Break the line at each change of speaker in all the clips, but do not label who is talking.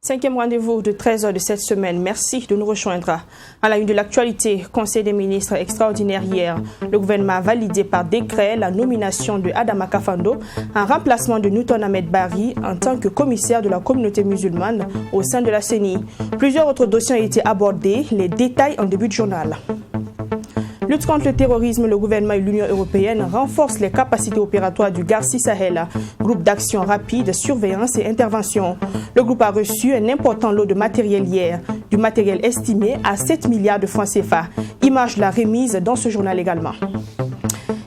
Cinquième rendez-vous de 13h de cette semaine. Merci de nous rejoindre. À la une de l'actualité, Conseil des ministres extraordinaire hier, le gouvernement a validé par décret la nomination de Adama Kafando en remplacement de Newton Ahmed Bari en tant que commissaire de la communauté musulmane au sein de la CENI. Plusieurs autres dossiers ont été abordés. Les détails en début de journal. Lutte contre le terrorisme, le gouvernement et l'Union européenne renforcent les capacités opératoires du Garci Sahel, groupe d'action rapide, surveillance et intervention. Le groupe a reçu un important lot de matériel hier, du matériel estimé à 7 milliards de francs CFA. Image de la remise dans ce journal également.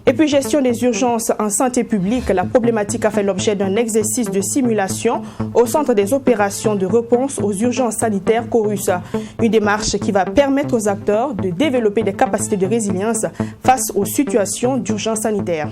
Et puis, gestion des urgences en santé publique, la problématique a fait l'objet d'un exercice de simulation au centre des opérations de réponse aux urgences sanitaires Chorus. Une démarche qui va permettre aux acteurs de développer des capacités de résilience face aux situations d'urgence sanitaire.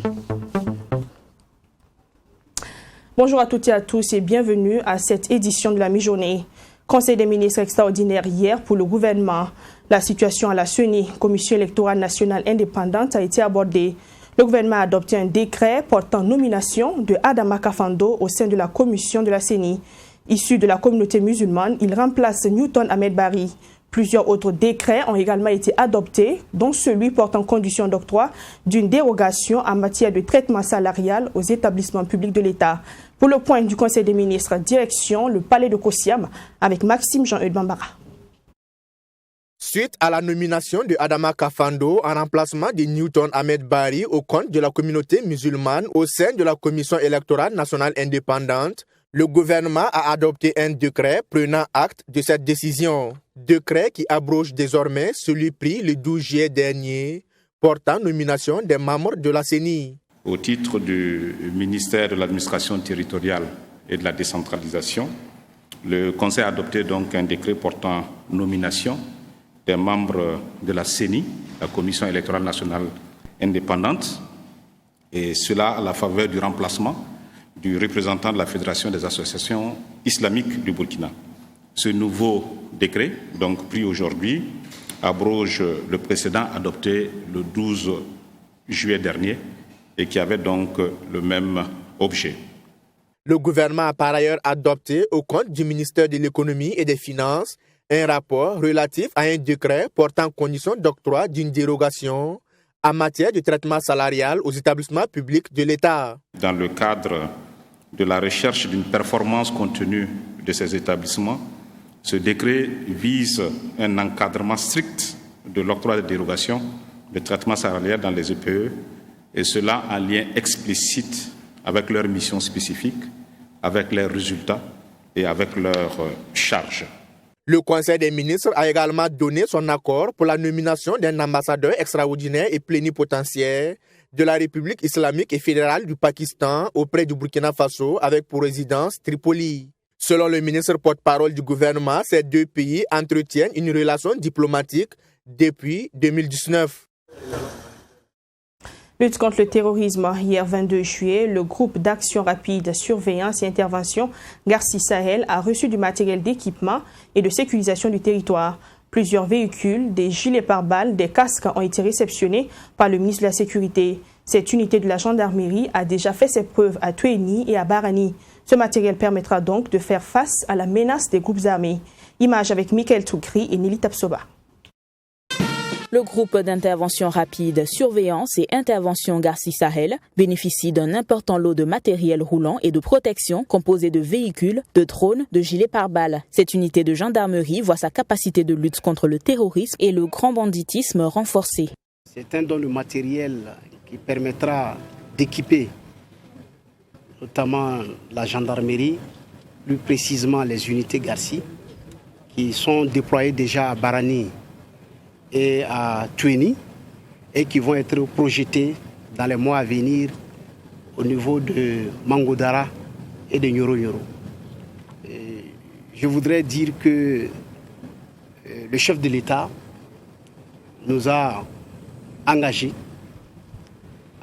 Bonjour à toutes et à tous et bienvenue à cette édition de la mi-journée. Conseil des ministres extraordinaire hier pour le gouvernement. La situation à la CENI, Commission électorale nationale indépendante, a été abordée. Le gouvernement a adopté un décret portant nomination de Adama Kafando au sein de la commission de la CENI. Issu de la communauté musulmane, il remplace Newton Ahmed Bari. Plusieurs autres décrets ont également été adoptés, dont celui portant condition d'octroi d'une dérogation en matière de traitement salarial aux établissements publics de l'État. Pour le point du Conseil des ministres, direction le palais de Kossiam avec Maxime Jean-Eudes Bambara.
Suite à la nomination de Adama Kafando en remplacement de Newton Ahmed Bari au compte de la communauté musulmane au sein de la Commission électorale nationale indépendante, le gouvernement a adopté un décret prenant acte de cette décision. Décret qui abroge désormais celui pris le 12 juillet dernier, portant nomination des membres de la CENI.
Au titre du ministère de l'administration territoriale et de la décentralisation, le Conseil a adopté donc un décret portant nomination des membres de la CENI, la Commission électorale nationale indépendante, et cela à la faveur du remplacement du représentant de la Fédération des associations islamiques du Burkina. Ce nouveau décret, donc pris aujourd'hui, abroge le précédent adopté le 12 juillet dernier et qui avait donc le même objet.
Le gouvernement a par ailleurs adopté au compte du ministère de l'Économie et des Finances un rapport relatif à un décret portant condition d'octroi d'une dérogation en matière de traitement salarial aux établissements publics de l'État.
Dans le cadre de la recherche d'une performance contenue de ces établissements, ce décret vise un encadrement strict de l'octroi de dérogation de traitement salarial dans les EPE, et cela en lien explicite avec leurs missions spécifiques, avec leurs résultats et avec leurs charges.
Le Conseil des ministres a également donné son accord pour la nomination d'un ambassadeur extraordinaire et plénipotentiaire de la République islamique et fédérale du Pakistan auprès du Burkina Faso avec pour résidence Tripoli. Selon le ministre porte-parole du gouvernement, ces deux pays entretiennent une relation diplomatique depuis 2019.
Lutte contre le terrorisme. Hier 22 juillet, le groupe d'action rapide, surveillance et intervention Garci Sahel a reçu du matériel d'équipement et de sécurisation du territoire. Plusieurs véhicules, des gilets pare-balles, des casques ont été réceptionnés par le ministre de la Sécurité. Cette unité de la gendarmerie a déjà fait ses preuves à Tueni et à Barani. Ce matériel permettra donc de faire face à la menace des groupes armés. Image avec Michael Toukri et Nelly Tapsoba.
Le groupe d'intervention rapide, surveillance et intervention Garci Sahel bénéficie d'un important lot de matériel roulant et de protection composé de véhicules, de drones, de gilets pare-balles. Cette unité de gendarmerie voit sa capacité de lutte contre le terrorisme et le grand banditisme renforcée.
C'est un don de matériel qui permettra d'équiper notamment la gendarmerie, plus précisément les unités Garci, qui sont déployées déjà à Barani et à Tueni et qui vont être projetés dans les mois à venir au niveau de Mangodara et de Nyoro Nyoro. Je voudrais dire que le chef de l'État nous a engagés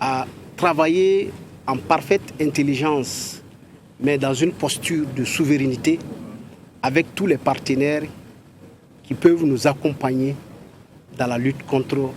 à travailler en parfaite intelligence, mais dans une posture de souveraineté avec tous les partenaires qui peuvent nous accompagner dans la lutte contre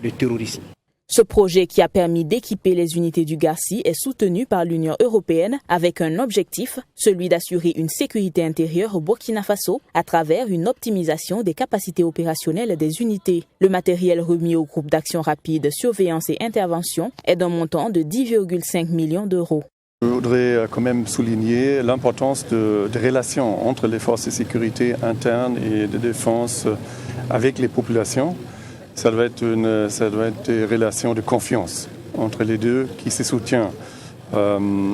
le terrorisme.
Ce projet qui a permis d'équiper les unités du Garci est soutenu par l'Union européenne avec un objectif, celui d'assurer une sécurité intérieure au Burkina Faso à travers une optimisation des capacités opérationnelles des unités. Le matériel remis au groupe d'action rapide, surveillance et intervention est d'un montant de 10,5 millions d'euros.
Je voudrais quand même souligner l'importance des relations entre les forces de sécurité internes et de défense avec les populations. Ça doit être des relations de confiance entre les deux qui se soutiennent d'un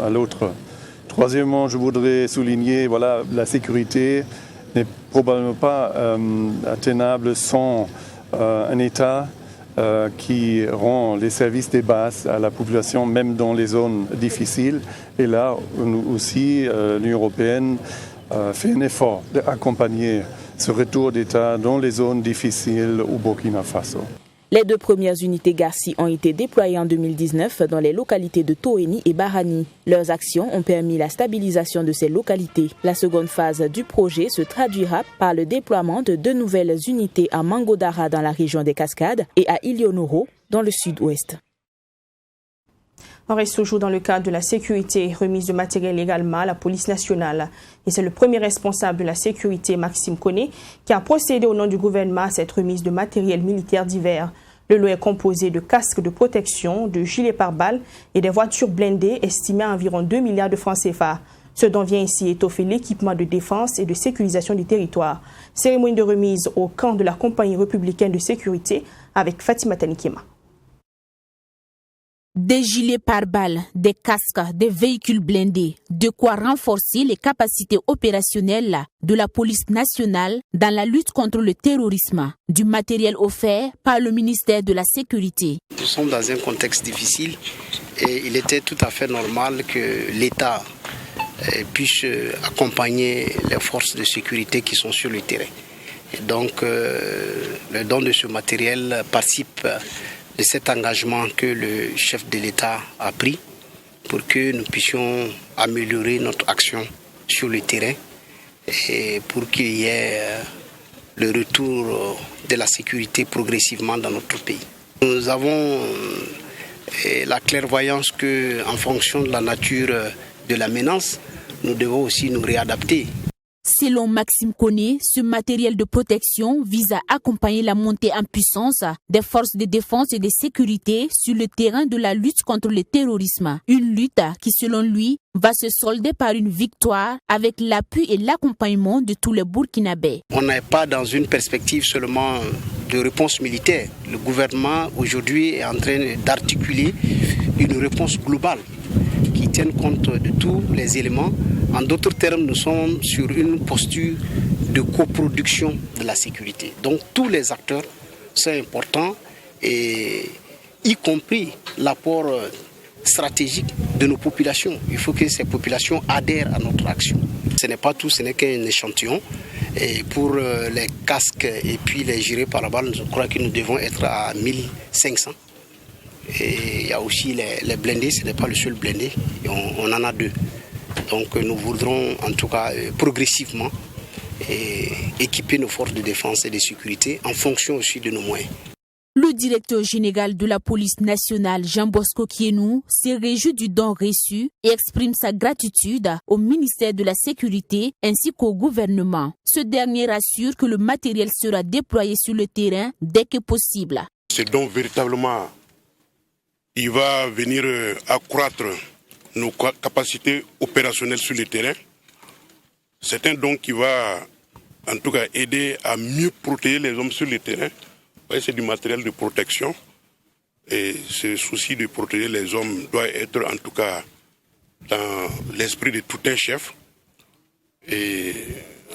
à l'autre. Troisièmement, je voudrais souligner la sécurité n'est probablement pas atteignable sans un État qui rend les services de base à la population, même dans les zones difficiles. Et là, nous aussi, l'Union européenne fait un effort d'accompagner ce retour d'État dans les zones difficiles au Burkina Faso.
Les 2 premières unités Garci ont été déployées en 2019 dans les localités de Toeni et Barani. Leurs actions ont permis la stabilisation de ces localités. La seconde phase du projet se traduira par le déploiement de 2 nouvelles unités à Mangodara dans la région des Cascades et à Ilionoro dans le sud-ouest.
On reste toujours dans le cadre de la sécurité, remise de matériel également à la police nationale. Et c'est le premier responsable de la sécurité, Maxime Koné, qui a procédé au nom du gouvernement à cette remise de matériel militaire divers. Le lot est composé de casques de protection, de gilets pare-balles et des voitures blindées estimées à environ 2 milliards de francs CFA. Ce dont vient ici étoffer l'équipement de défense et de sécurisation du territoire. Cérémonie de remise au camp de la compagnie républicaine de sécurité avec Fatima Tanikema.
Des gilets pare-balles, des casques, des véhicules blindés, de quoi renforcer les capacités opérationnelles de la police nationale dans la lutte contre le terrorisme. Du matériel offert par le ministère de la Sécurité.
Nous sommes dans un contexte difficile et il était tout à fait normal que l'État puisse accompagner les forces de sécurité qui sont sur le terrain. Et donc, le don de ce matériel participe de cet engagement que le chef de l'État a pris pour que nous puissions améliorer notre action sur le terrain et pour qu'il y ait le retour de la sécurité progressivement dans notre pays. Nous avons la clairvoyance qu'en fonction de la nature de la menace, nous devons aussi nous réadapter.
Selon Maxime Koné, ce matériel de protection vise à accompagner la montée en puissance des forces de défense et de sécurité sur le terrain de la lutte contre le terrorisme. Une lutte qui, selon lui, va se solder par une victoire avec l'appui et l'accompagnement de tous les Burkinabés.
On n'est pas dans une perspective seulement de réponse militaire. Le gouvernement aujourd'hui est en train d'articuler une réponse globale qui tienne compte de tous les éléments. En d'autres termes, nous sommes sur une posture de coproduction de la sécurité. Donc tous les acteurs sont importants, et y compris l'apport stratégique de nos populations. Il faut que ces populations adhèrent à notre action. Ce n'est pas tout, ce n'est qu'un échantillon. Et pour les casques et puis les gilets pare-balles, je crois que nous devons être à 1500. Et il y a aussi les blindés, ce n'est pas le seul blindé, on en a 2. Donc nous voudrons en tout cas progressivement équiper nos forces de défense et de sécurité en fonction aussi de nos moyens.
Le directeur général de la police nationale, Jean-Bosco Kienou, se réjouit du don reçu et exprime sa gratitude au ministère de la Sécurité ainsi qu'au gouvernement. Ce dernier assure que le matériel sera déployé sur le terrain dès que possible.
Ce don véritablement, il va venir accroître nos capacités opérationnelles sur le terrain. C'est un don qui va en tout cas aider à mieux protéger les hommes sur le terrain. C'est du matériel de protection et ce souci de protéger les hommes doit être en tout cas dans l'esprit de tout un chef. Et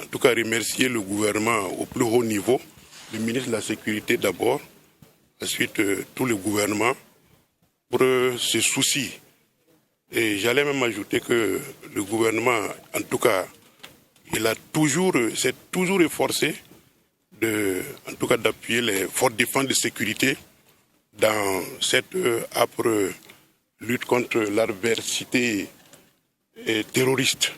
en tout cas remercier le gouvernement au plus haut niveau, le ministre de la Sécurité d'abord, ensuite tout le gouvernement pour ce souci. Et j'allais même ajouter que le gouvernement, en tout cas, s'est toujours efforcé en tout cas d'appuyer les forces de défense de sécurité dans cette âpre lutte contre l'adversité terroriste.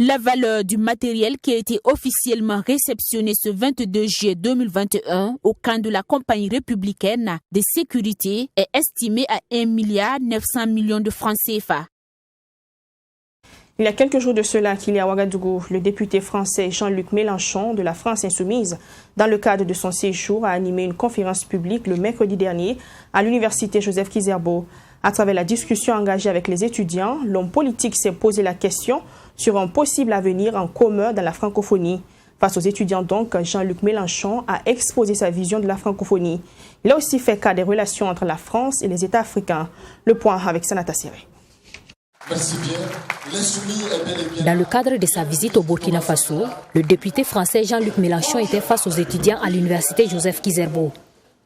La valeur du matériel qui a été officiellement réceptionné ce 22 juillet 2021 au camp de la compagnie républicaine de sécurité est estimée à 1,9 milliard de francs CFA.
Il y a quelques jours de cela qu'il y a à Ouagadougou, le député français Jean-Luc Mélenchon de la France Insoumise, dans le cadre de son séjour, a animé une conférence publique le mercredi dernier à l'université Joseph Kizerbo. À travers la discussion engagée avec les étudiants, l'homme politique s'est posé la question sur un possible avenir en commun dans la francophonie. Face aux étudiants donc, Jean-Luc Mélenchon a exposé sa vision de la francophonie. Il a aussi fait cas des relations entre la France et les États africains. Le point avec Sanata Siré.
Merci bien. L'insoumis est bel et bien.
Dans le cadre de sa visite au Burkina Faso, le député français Jean-Luc Mélenchon était face aux étudiants à l'université Joseph Kizerbo.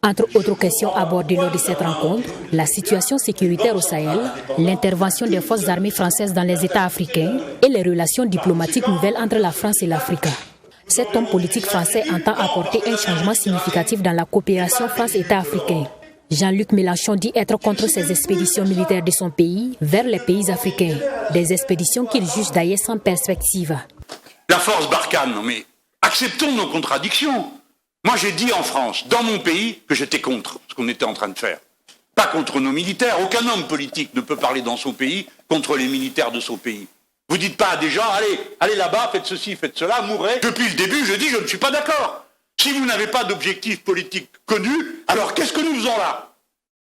Entre autres questions abordées lors de cette rencontre, la situation sécuritaire au Sahel, l'intervention des forces armées françaises dans les États africains et les relations diplomatiques nouvelles entre la France et l'Afrique. Cet homme politique français entend apporter un changement significatif dans la coopération France-États africains. Jean-Luc Mélenchon dit être contre ces expéditions militaires de son pays vers les pays africains, des expéditions qu'il juge d'ailleurs sans perspective.
La force Barkhane, mais acceptons nos contradictions. Moi j'ai dit en France, dans mon pays, que j'étais contre ce qu'on était en train de faire. Pas contre nos militaires, aucun homme politique ne peut parler dans son pays contre les militaires de son pays. Vous dites pas à des gens, allez là-bas, faites ceci, faites cela, mourrez. Depuis le début, je dis, je ne suis pas d'accord. Si vous n'avez pas d'objectif politique connu, alors qu'est-ce que nous faisons là?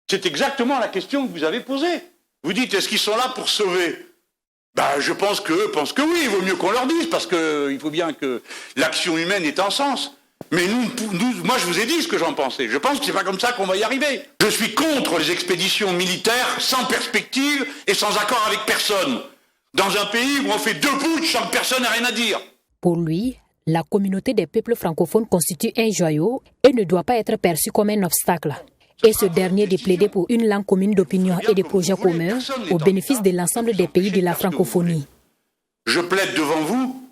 C'est exactement la question que vous avez posée. Vous dites, est-ce qu'ils sont là pour sauver? Je pense que oui, il vaut mieux qu'on leur dise, parce qu'il faut bien que l'action humaine ait un sens. Mais moi je vous ai dit ce que j'en pensais. Je pense que c'est pas comme ça qu'on va y arriver. Je suis contre les expéditions militaires sans perspective et sans accord avec personne. Dans un pays où on fait 2 putschs sans que personne n'ait rien à dire.
Pour lui, la communauté des peuples francophones constitue un joyau et ne doit pas être perçue comme un obstacle. Et ce dernier de plaider pour une langue commune d'opinion et de projets communs au bénéfice de l'ensemble des pays de la francophonie.
Je plaide devant vous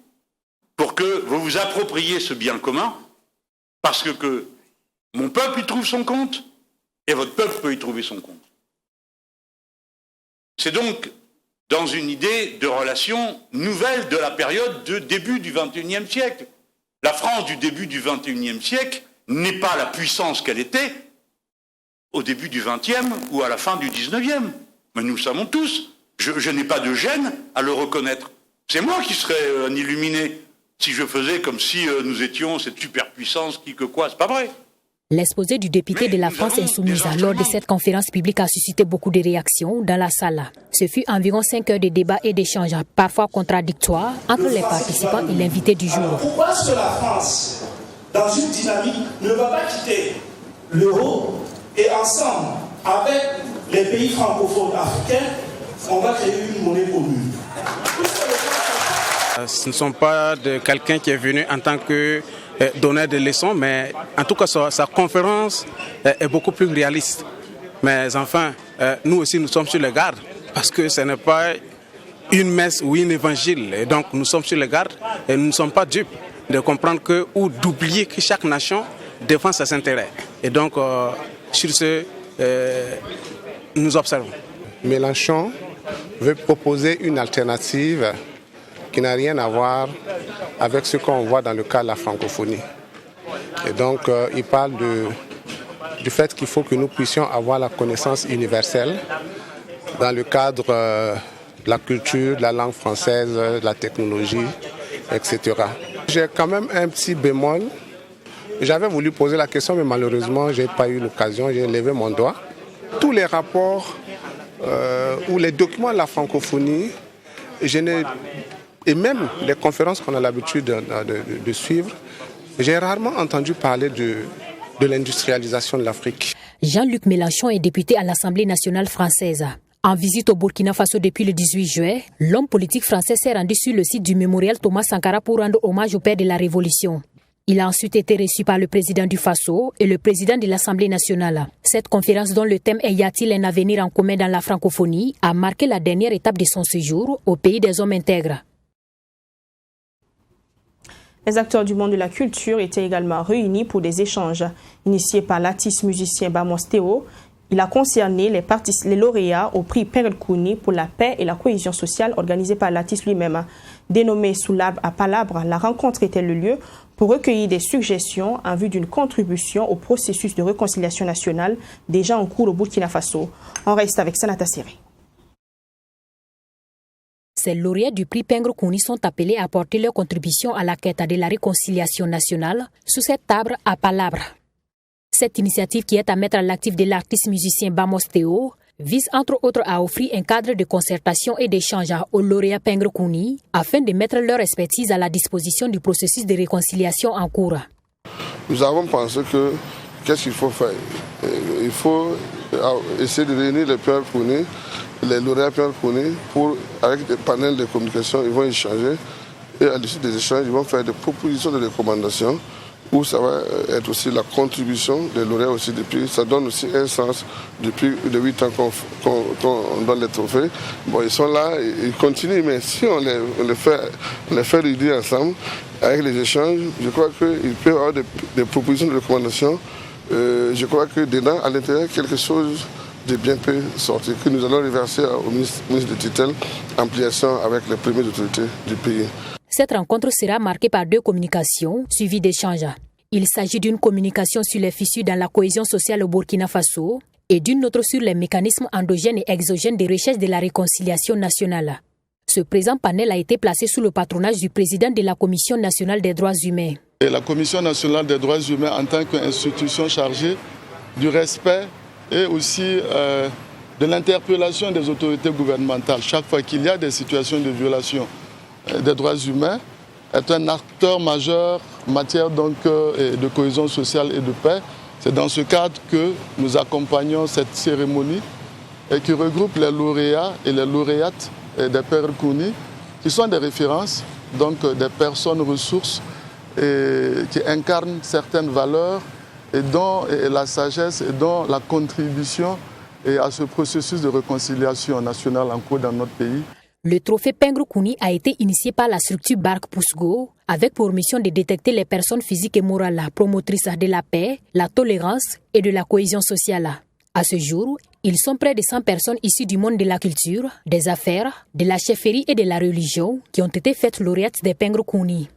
pour que vous vous appropriez ce bien commun, parce que mon peuple y trouve son compte et votre peuple peut y trouver son compte. C'est donc dans une idée de relation nouvelle de la période de début du XXIe siècle. La France du début du XXIe siècle n'est pas la puissance qu'elle était au début du XXe ou à la fin du XIXe. Mais nous le savons tous. Je n'ai pas de gêne à le reconnaître. C'est moi qui serais un illuminé si je faisais comme si nous étions cette superpuissance qui que quoi. C'est pas vrai.
L'exposé du député de la France Insoumise lors de cette conférence publique a suscité beaucoup de réactions dans la salle. Ce fut environ 5 heures de débats et d'échanges, parfois contradictoires, entre les participants et l'invité du jour.
Pourquoi est-ce que la France, dans une dynamique, ne va pas quitter l'euro et ensemble, avec les pays francophones africains, on va créer une monnaie commune?
Ce ne sont pas de quelqu'un qui est venu en tant que donneur de leçons, mais en tout cas sa conférence est beaucoup plus réaliste. Mais enfin, nous aussi nous sommes sur les gardes, parce que ce n'est pas une messe ou un évangile. Et donc nous sommes sur les gardes et nous ne sommes pas dupes de comprendre que, ou d'oublier que chaque nation défend ses intérêts. Et donc sur ce, nous observons.
Mélenchon veut proposer une alternative qui n'a rien à voir avec ce qu'on voit dans le cas de la francophonie. Et donc, il parle du fait qu'il faut que nous puissions avoir la connaissance universelle dans le cadre de la culture, de la langue française, de la technologie, etc. J'ai quand même un petit bémol. J'avais voulu poser la question, mais malheureusement, je n'ai pas eu l'occasion, j'ai levé mon doigt. Tous les rapports ou les documents de la francophonie, et même les conférences qu'on a l'habitude de suivre, j'ai rarement entendu parler de l'industrialisation de l'Afrique.
Jean-Luc Mélenchon est député à l'Assemblée nationale française. En visite au Burkina Faso depuis le 18 juillet, l'homme politique français s'est rendu sur le site du mémorial Thomas Sankara pour rendre hommage au père de la Révolution. Il a ensuite été reçu par le président du Faso et le président de l'Assemblée nationale. Cette conférence, dont le thème est « Y a-t-il un avenir en commun dans la francophonie ?», a marqué la dernière étape de son séjour au pays des hommes intègres.
Les acteurs du monde de la culture étaient également réunis pour des échanges. Initiés par l'artiste musicien Bamos Théo, Il a concerné les lauréats au prix Perel-Kouni pour la paix et la cohésion sociale organisé par l'artiste lui-même. Dénommé Soulab à Palabre, la rencontre était le lieu pour recueillir des suggestions en vue d'une contribution au processus de réconciliation nationale déjà en cours au Burkina Faso. On reste avec Sanata Siri.
Ces lauréats du prix Perel-Kouni sont appelés à apporter leur contribution à la quête de la réconciliation nationale sous cette table à Palabre. Cette initiative, qui est à mettre à l'actif de l'artiste musicien Bamos Théo, vise entre autres à offrir un cadre de concertation et d'échange aux lauréats Perel-Kouni afin de mettre leur expertise à la disposition du processus de réconciliation en cours.
Nous avons pensé que qu'est-ce qu'il faut faire? Il faut essayer de réunir les Perel-Kouni, les lauréats Perel-Kouni, pour, avec des panels de communication, ils vont échanger et à l'issue des échanges, ils vont faire des propositions de recommandations où ça va être aussi la contribution des lauréats aussi depuis. Ça donne aussi un sens depuis de 8 ans qu'on donne les trophées. Bon, ils sont là, ils continuent, mais si on les fait réunir ensemble avec les échanges, je crois qu'il peut y avoir des propositions de recommandations. Je crois que dedans, à l'intérieur, quelque chose de bien peut sortir, que nous allons reverser au ministre de tutelle, ampliation avec les premières autorités du pays.
Cette rencontre sera marquée par 2 communications suivies d'échanges. Il s'agit d'une communication sur les fissures dans la cohésion sociale au Burkina Faso et d'une autre sur les mécanismes endogènes et exogènes de recherche de la réconciliation nationale. Ce présent panel a été placé sous le patronage du président de la Commission nationale des droits humains.
Et la Commission nationale des droits humains, en tant qu'institution chargée du respect et aussi de l'interpellation des autorités gouvernementales, chaque fois qu'il y a des situations de violation des droits humains, est un acteur majeur en matière de cohésion sociale et de paix. C'est dans ce cadre que nous accompagnons cette cérémonie et qui regroupe les lauréats et les lauréates des Perel-Kouni, qui sont des références, donc des personnes ressources qui incarnent certaines valeurs et dont la sagesse et dont la contribution à ce processus de réconciliation nationale en cours dans notre pays.
Le trophée Perel-Kouni a été initié par la structure Bark Pousgo avec pour mission de détecter les personnes physiques et morales promotrices de la paix, la tolérance et de la cohésion sociale. À ce jour, ils sont près de 100 personnes issues du monde de la culture, des affaires, de la chefferie et de la religion qui ont été faites lauréates des Perel-Kouni.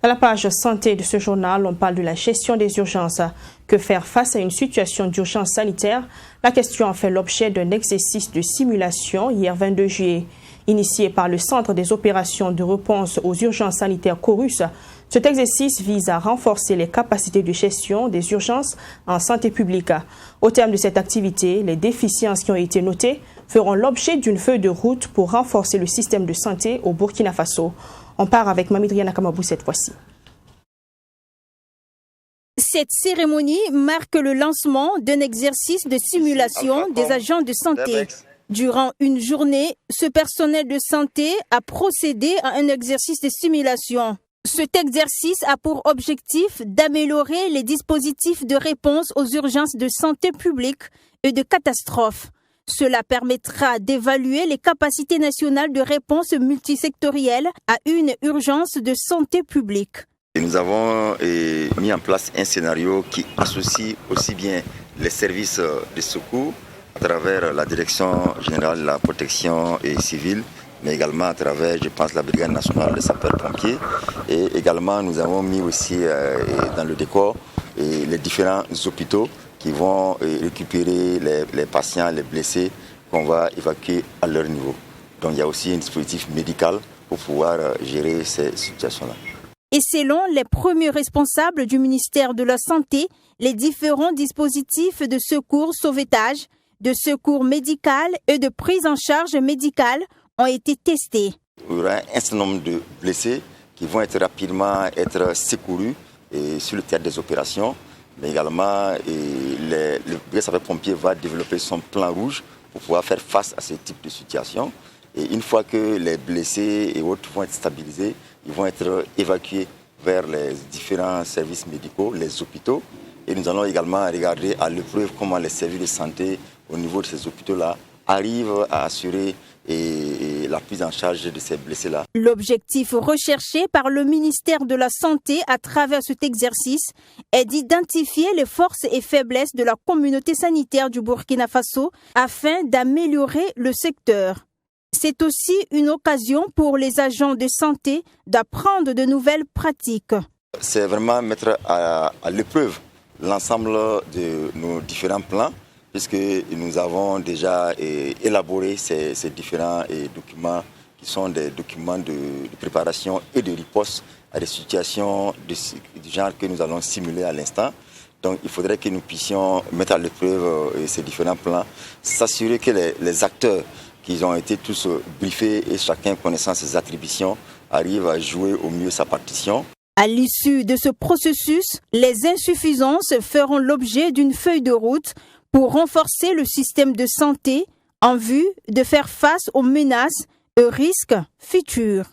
À la page santé de ce journal, on parle de la gestion des urgences. Que faire face à une situation d'urgence sanitaire? La question a fait l'objet d'un exercice de simulation hier 22 juillet. Initié par le Centre des opérations de réponse aux urgences sanitaires Chorus, cet exercice vise à renforcer les capacités de gestion des urgences en santé publique. Au terme de cette activité, les déficiences qui ont été notées feront l'objet d'une feuille de route pour renforcer le système de santé au Burkina Faso. On part avec Mamidria Nakamabou cette fois-ci.
Cette cérémonie marque le lancement d'un exercice de simulation des agents de santé. Durant une journée, ce personnel de santé a procédé à un exercice de simulation. Cet exercice a pour objectif d'améliorer les dispositifs de réponse aux urgences de santé publique et de catastrophes. Cela permettra d'évaluer les capacités nationales de réponse multisectorielle à une urgence de santé publique.
Et nous avons mis en place un scénario qui associe aussi bien les services de secours à travers la Direction générale de la protection civile, mais également à travers, je pense, la Brigade nationale des sapeurs-pompiers. Et également, nous avons mis aussi dans le décor les différents hôpitaux qui vont récupérer les patients, les blessés qu'on va évacuer à leur niveau. Donc il y a aussi un dispositif médical pour pouvoir gérer ces situations-là.
Et selon les premiers responsables du ministère de la Santé, les différents dispositifs de secours sauvetage, de secours médical et de prise en charge médicale ont été testés.
Il y aura un certain nombre de blessés qui vont rapidement être secourus sur le théâtre des opérations. Mais également, le sapeur-pompier va développer son plan rouge pour pouvoir faire face à ce type de situation. Et une fois que les blessés et autres vont être stabilisés, ils vont être évacués vers les différents services médicaux, les hôpitaux. Et nous allons également regarder à l'épreuve comment les services de santé au niveau de ces hôpitaux-là arrive à assurer la prise en charge de ces blessés-là.
L'objectif recherché par le ministère de la Santé à travers cet exercice est d'identifier les forces et faiblesses de la communauté sanitaire du Burkina Faso afin d'améliorer le secteur. C'est aussi une occasion pour les agents de santé d'apprendre de nouvelles pratiques.
C'est vraiment mettre à l'épreuve l'ensemble de nos différents plans, puisque nous avons déjà élaboré ces différents documents qui sont des documents de préparation et de riposte à des situations du genre que nous allons simuler à l'instant. Donc il faudrait que nous puissions mettre à l'épreuve ces différents plans, s'assurer que les acteurs qui ont été tous briefés et chacun connaissant ses attributions arrivent à jouer au mieux sa partition.
À l'issue de ce processus, les insuffisances feront l'objet d'une feuille de route pour renforcer le système de santé en vue de faire face aux menaces et risques futurs.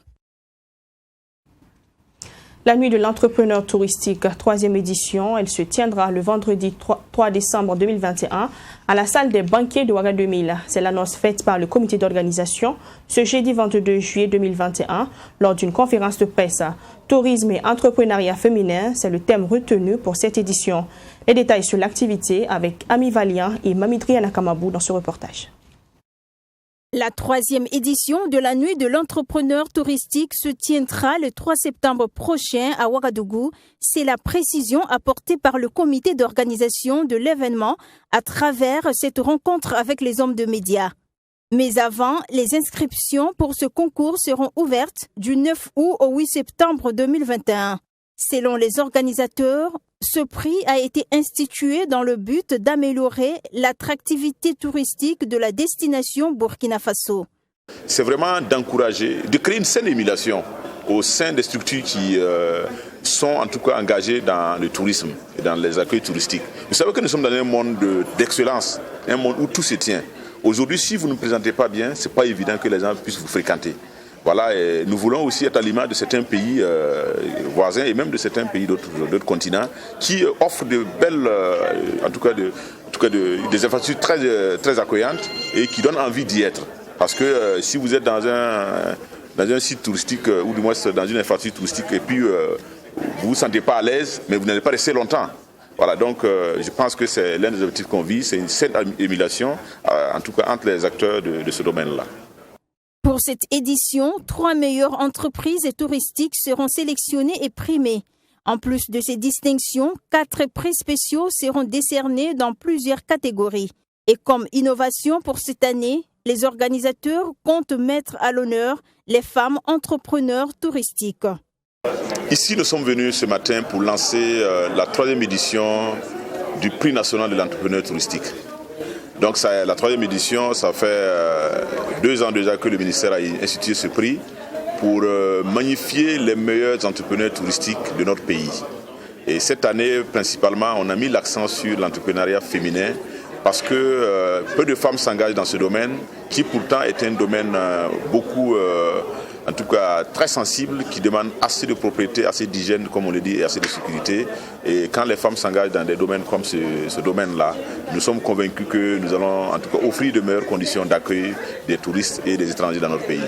La nuit de l'entrepreneur touristique, 3e édition, elle se tiendra le vendredi 3 décembre 2021 à la salle des banquets de Ouaga 2000. C'est l'annonce faite par le comité d'organisation ce jeudi 22 juillet 2021 lors d'une conférence de presse. Tourisme et entrepreneuriat féminin, c'est le thème retenu pour cette édition. Les détails sur l'activité avec Ami Valian et Mamidriana Kamabou dans ce reportage.
La 3e édition de la nuit de l'entrepreneur touristique se tiendra le 3 septembre prochain à Ouagadougou. C'est la précision apportée par le comité d'organisation de l'événement à travers cette rencontre avec les hommes de médias. Mais avant, les inscriptions pour ce concours seront ouvertes du 9 août au 8 septembre 2021. Selon les organisateurs, ce prix a été institué dans le but d'améliorer l'attractivité touristique de la destination Burkina Faso.
C'est vraiment d'encourager, de créer une saine émulation au sein des structures qui sont en tout cas engagées dans le tourisme et dans les accueils touristiques. Vous savez que nous sommes dans un monde d'excellence, un monde où tout se tient. Aujourd'hui, si vous ne vous présentez pas bien, ce n'est pas évident que les gens puissent vous fréquenter. Voilà, et nous voulons aussi être à l'image de certains pays voisins et même de certains pays d'autres continents qui offrent de belles, des infrastructures très accueillantes et qui donnent envie d'y être. Parce que si vous êtes dans un site touristique ou du moins dans une infrastructure touristique et puis vous ne vous sentez pas à l'aise, mais vous n'allez pas rester longtemps. Voilà, donc je pense que c'est l'un des objectifs qu'on vise, c'est une saine émulation, en tout cas entre les acteurs de ce domaine-là.
Pour cette édition, 3 meilleures entreprises touristiques seront sélectionnées et primées. En plus de ces distinctions, 4 prix spéciaux seront décernés dans plusieurs catégories. Et comme innovation pour cette année, les organisateurs comptent mettre à l'honneur les femmes entrepreneurs touristiques.
Ici, nous sommes venus ce matin pour lancer la 3e édition du prix national de l'entrepreneur touristique. Donc la 3e édition, ça fait 2 ans déjà que le ministère a institué ce prix pour magnifier les meilleurs entrepreneurs touristiques de notre pays. Et cette année, principalement, on a mis l'accent sur l'entrepreneuriat féminin parce que peu de femmes s'engagent dans ce domaine qui pourtant est un domaine beaucoup, en tout cas très sensible, qui demande assez de propriété, assez d'hygiène, comme on le dit, et assez de sécurité. Et quand les femmes s'engagent dans des domaines comme ce domaine-là, nous sommes convaincus que nous allons en tout cas offrir de meilleures conditions d'accueil des touristes et des étrangers dans notre pays.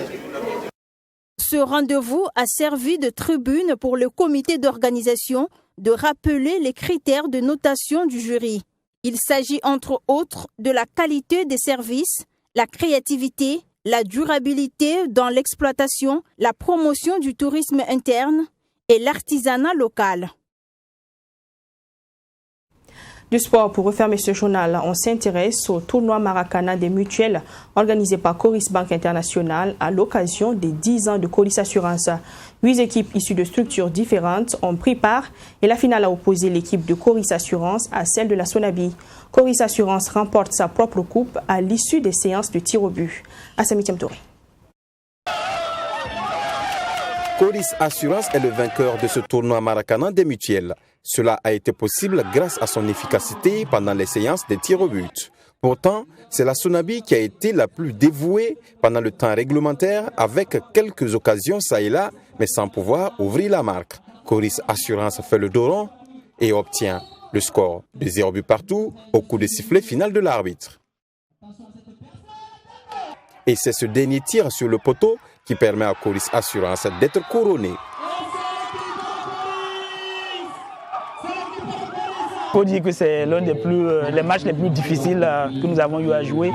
Ce rendez-vous a servi de tribune pour le comité d'organisation de rappeler les critères de notation du jury. Il s'agit entre autres de la qualité des services, la créativité, la durabilité dans l'exploitation, la promotion du tourisme interne et l'artisanat local.
Du sport, pour refermer ce journal, on s'intéresse au tournoi Maracana des mutuelles organisé par Coris Banque International à l'occasion des 10 ans de Coris Assurance. 8 équipes issues de structures différentes ont pris part et la finale a opposé l'équipe de Coris Assurance à celle de la Sonabi. Coris Assurance remporte sa propre coupe à l'issue des séances de tir au but. Assami Touré.
Coris Assurance est le vainqueur de ce tournoi Maracana des mutuelles. Cela a été possible grâce à son efficacité pendant les séances de tir au but. Pourtant, c'est la Sonabi qui a été la plus dévouée pendant le temps réglementaire avec quelques occasions ça et là, mais sans pouvoir ouvrir la marque. Coris Assurance fait le dos rond et obtient le score de 0 but partout au coup de sifflet final de l'arbitre. Et c'est ce dernier tir sur le poteau qui permet à Coris Assurance d'être couronné.
Il faut dire que c'est l'un des matchs les plus difficiles que nous avons eu à jouer.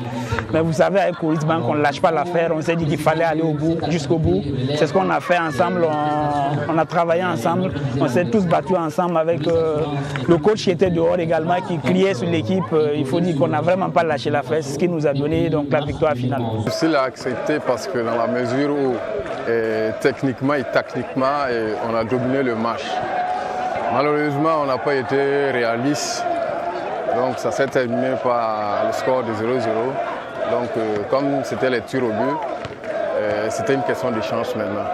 Mais vous savez, avec Coris Bank, on ne lâche pas l'affaire. On s'est dit qu'il fallait aller jusqu'au bout. C'est ce qu'on a fait ensemble. On a travaillé ensemble. On s'est tous battus ensemble avec le coach qui était dehors également, qui criait sur l'équipe. Il faut dire qu'on n'a vraiment pas lâché l'affaire. C'est ce qui nous a donné donc, la victoire finale.
C'est difficile à accepter parce que dans la mesure où techniquement et tactiquement, on a dominé le match. Malheureusement, on n'a pas été réaliste, donc ça s'est terminé par le score de 0-0. Donc comme c'était les tirs au but, c'était une question de chance maintenant.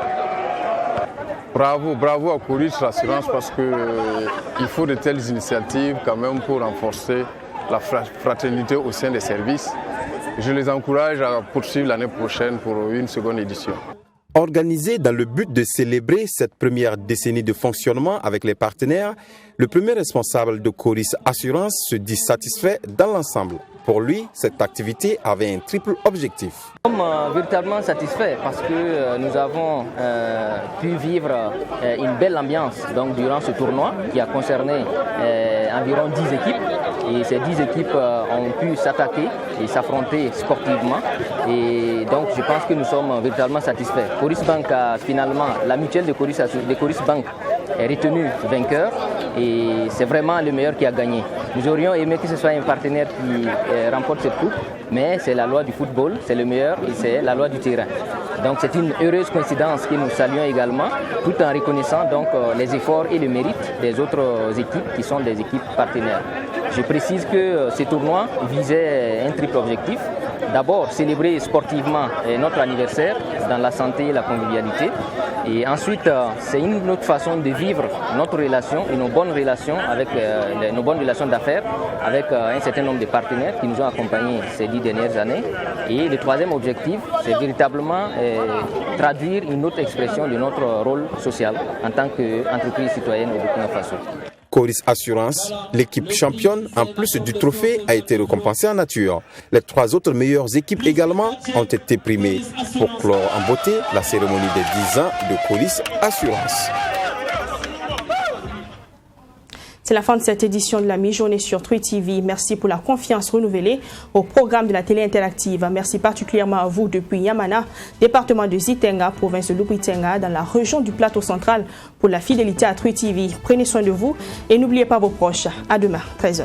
Bravo à Coris Assurance parce qu'il faut de telles initiatives quand même pour renforcer la fraternité au sein des services. Je les encourage à poursuivre l'année prochaine pour une seconde édition.
Organisé dans le but de célébrer cette première décennie de fonctionnement avec les partenaires, le premier responsable de Coris Assurance se dit satisfait dans l'ensemble. Pour lui, cette activité avait un triple objectif.
Nous sommes véritablement satisfaits parce que nous avons pu vivre une belle ambiance donc, durant ce tournoi qui a concerné environ 10 équipes. Et ces 10 équipes ont pu s'attaquer et s'affronter sportivement. Et donc je pense que nous sommes véritablement satisfaits. Coris Bank a finalement, la mutuelle de Coris Bank est retenue vainqueur et c'est vraiment le meilleur qui a gagné. Nous aurions aimé que ce soit un partenaire qui remporte cette coupe, mais c'est la loi du football, c'est le meilleur et c'est la loi du terrain. Donc c'est une heureuse coïncidence que nous saluons également, tout en reconnaissant donc les efforts et le mérite des autres équipes qui sont des équipes partenaires. Je précise que ce tournoi visait un triple objectif. D'abord, célébrer sportivement notre anniversaire dans la santé et la convivialité. Et ensuite, c'est une autre façon de vivre notre relation et nos bonnes relations avec nos bonnes relations d'affaires avec un certain nombre de partenaires qui nous ont accompagnés ces 10 dernières années. Et le troisième objectif, c'est véritablement traduire une autre expression de notre rôle social en tant qu'entreprise citoyenne au Burkina Faso.
Coris Assurance, l'équipe championne, en plus du trophée, a été récompensée en nature. Les 3 autres meilleures équipes également ont été primées pour clore en beauté la cérémonie des 10 ans de Coris Assurance.
C'est la fin de cette édition de la mi-journée sur Trui TV. Merci pour la confiance renouvelée au programme de la télé interactive. Merci particulièrement à vous depuis Yamana, département de Zitenga, province de Lubitenga, dans la région du Plateau central, pour la fidélité à Trui TV. Prenez soin de vous et n'oubliez pas vos proches. À demain, 13h.